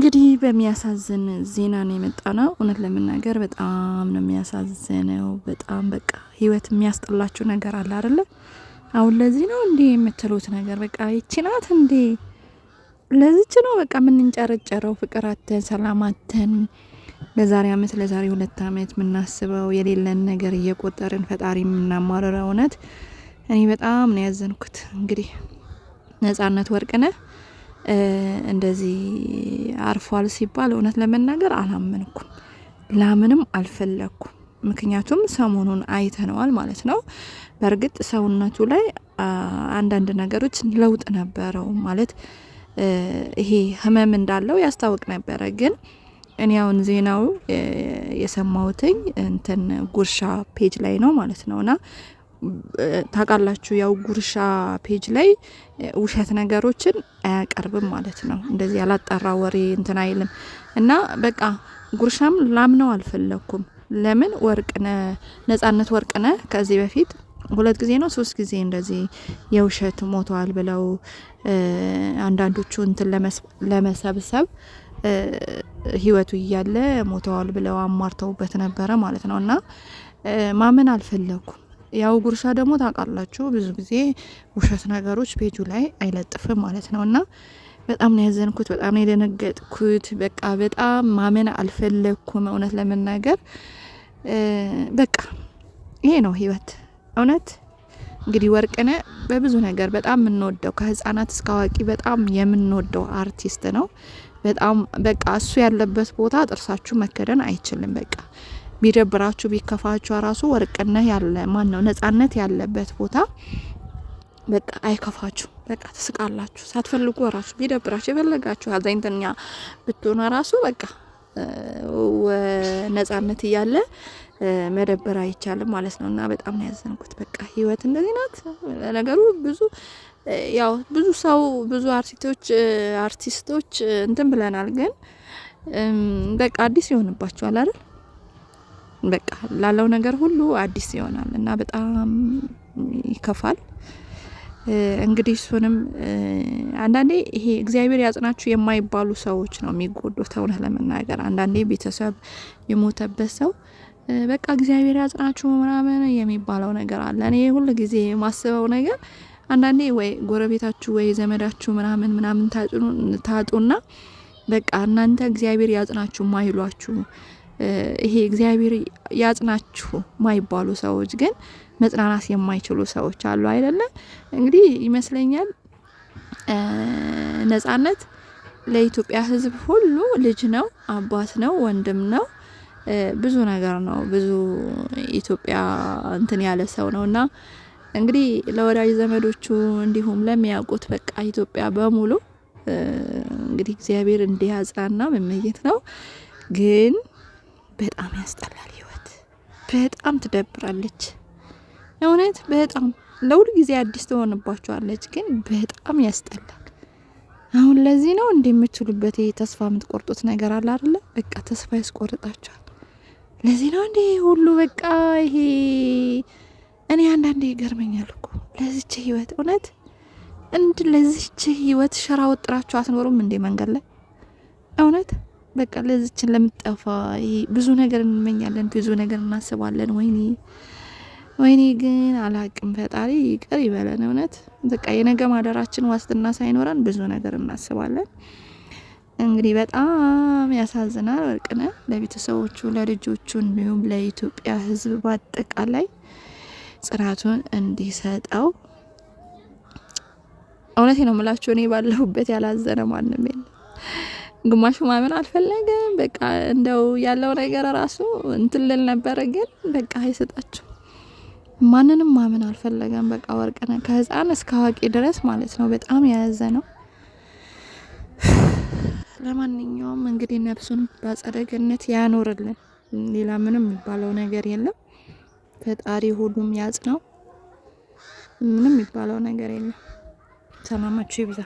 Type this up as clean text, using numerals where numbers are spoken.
እንግዲህ በሚያሳዝን ዜና ነው የመጣነው። እውነት ለመናገር በጣም ነው የሚያሳዝነው። በጣም በቃ ህይወት የሚያስጠላችሁ ነገር አለ አይደለ? አሁን ለዚህ ነው እንዴ የምትሉት ነገር በቃ ይቺ ናት እንዴ? ለዚች ነው በቃ የምንንጨረጨረው፣ ፍቅር አተን፣ ሰላም አተን፣ ለዛሬ አመት ለዛሬ 2 አመት የምናስበው የሌለን ነገር እየቆጠርን ፈጣሪ የምናማረረው። እውነት እኔ በጣም ነው ያዘንኩት። እንግዲህ ነጻነት ወርቅነህ እንደዚህ አርፏል ሲባል እውነት ለመናገር አላመንኩም፣ ላምንም አልፈለኩም። ምክንያቱም ሰሞኑን አይተነዋል ማለት ነው። በእርግጥ ሰውነቱ ላይ አንዳንድ ነገሮች ለውጥ ነበረው ማለት ይሄ ህመም እንዳለው ያስታውቅ ነበረ። ግን እኔ አሁን ዜናው የሰማሁትኝ እንትን ጉርሻ ፔጅ ላይ ነው ማለት ነውና ታውቃላችሁ ያው ጉርሻ ፔጅ ላይ ውሸት ነገሮችን አያቀርብም ማለት ነው። እንደዚህ ያላጣራ ወሬ እንትን አይልም እና በቃ ጉርሻም ላምነው አልፈለኩም። ለምን ነጻነት ወርቅነህ ከዚህ በፊት 2 ጊዜ ነው 3 ጊዜ እንደዚህ የውሸት ሞተዋል ብለው አንዳንዶቹ እንትን ለመሰብሰብ ህይወቱ እያለ ሞተዋል ብለው አማርተውበት ነበረ ማለት ነውና ማመን አልፈለኩም። ያው ጉርሻ ደግሞ ታውቃላችሁ ብዙ ጊዜ ውሸት ነገሮች ፔጁ ላይ አይለጥፍም ማለት ነውና በጣም ነው ያዘንኩት፣ በጣም ነው የደነገጥኩት። በቃ በጣም ማመን አልፈለኩም እውነት ለመናገር በቃ ይሄ ነው ህይወት። እውነት እንግዲህ ወርቅነህ በብዙ ነገር በጣም የምንወደው ከህፃናት እስከ አዋቂ በጣም የምንወደው አርቲስት ነው። በጣም በቃ እሱ ያለበት ቦታ ጥርሳችሁ መከደን አይችልም። በቃ ቢደብራችሁ ቢከፋችሁ ራሱ ወርቅነህ ያለ ማን ነው ነጻነት ያለበት ቦታ በቃ አይከፋችሁ፣ በቃ ትስቃላችሁ። ሳትፈልጉ ራሱ ቢደብራችሁ የፈለጋችሁ አዛኝተኛ ብትሆኑ ራሱ በቃ ነጻነት እያለ መደበር አይቻልም ማለት ነውና በጣም ነው ያዘንኩት። በቃ ህይወት እንደዚህ ናት። ነገሩ ብዙ ሰው ብዙ አርቲስቶች እንትን ብለናል፣ ግን በቃ አዲስ ይሆንባቸዋል አይደል? በቃ ላለው ነገር ሁሉ አዲስ ይሆናል እና በጣም ይከፋል። እንግዲህ እሱንም አንዳንዴ ይሄ እግዚአብሔር ያጽናችሁ የማይባሉ ሰዎች ነው የሚጎዱት። እውነት ለመናገር አንዳንዴ ቤተሰብ የሞተበት ሰው በቃ እግዚአብሔር ያጽናችሁ ምናምን የሚባለው ነገር አለ። እኔ ሁሉ ጊዜ የማስበው ነገር አንዳንዴ ወይ ጎረቤታችሁ ወይ ዘመዳችሁ ምናምን ታጡና በቃ እናንተ እግዚአብሔር ያጽናችሁ ማይሏችሁ ይሄ እግዚአብሔር ያጽናችሁ ማይባሉ ሰዎች ግን መጽናናት የማይችሉ ሰዎች አሉ አይደለ? እንግዲህ ይመስለኛል ነጻነት ለኢትዮጵያ ሕዝብ ሁሉ ልጅ ነው፣ አባት ነው፣ ወንድም ነው፣ ብዙ ነገር ነው። ብዙ ኢትዮጵያ እንትን ያለ ሰው ነውና እንግዲህ ለወዳጅ ዘመዶቹ እንዲሁም ለሚያውቁት በቃ ኢትዮጵያ በሙሉ እንግዲህ እግዚአብሔር እንዲያጽናና መመኘት ነው። ግን በጣም ያስጠላል ህይወት፣ በጣም ትደብራለች። እውነት በጣም ለሁሉ ጊዜ አዲስ ትሆንባችኋለች፣ ግን በጣም ያስጠላል። አሁን ለዚህ ነው እንደምትሉበት ተስፋ የምትቆርጡት ነገር አለ አይደለ? በቃ ተስፋ ያስቆርጣችኋል። ለዚህ ነው እንዴ ሁሉ በቃ ይሄ እኔ አንዳንዴ ይገርመኛል እኮ ለዚች ህይወት እውነት ለዚች ህይወት ሸራ ወጥራችሁ አትኖሩም እንዴ መንገድ ላይ? እውነት በቃ ለዚችን ለምትጠፋ ብዙ ነገር እንመኛለን፣ ብዙ ነገር እናስባለን። ወይኔ ግን አላቅም፣ ፈጣሪ ይቅር ይበለን። እውነት በቃ የነገ ማደራችን ዋስትና ሳይኖረን ብዙ ነገር እናስባለን። እንግዲህ በጣም ያሳዝናል። ወርቅነህ ለቤተሰቦቹ፣ ለልጆቹ እንዲሁም ለኢትዮጵያ ህዝብ በአጠቃላይ ጽናቱን እንዲሰጠው እውነቴ ነው የምላችሁ። እኔ ባለሁበት ያላዘነ ማንም የለም። ግማሹ ማመን አልፈለገም። በቃ እንደው ያለው ነገር ራሱ እንትን ልል ነበረ፣ ግን በቃ አይሰጣችሁ። ማንንም ማመን አልፈለገም። በቃ ወርቅነህ ከህፃን እስከ አዋቂ ድረስ ማለት ነው በጣም የያዘ ነው። ለማንኛውም እንግዲህ ነፍሱን በአጸደ ገነት ያኖርልን። ሌላ ምንም የሚባለው ነገር የለም። ፈጣሪ ሁሉም ያጽናው። ምንም የሚባለው ነገር የለም። ሰላማችሁ ይብዛ።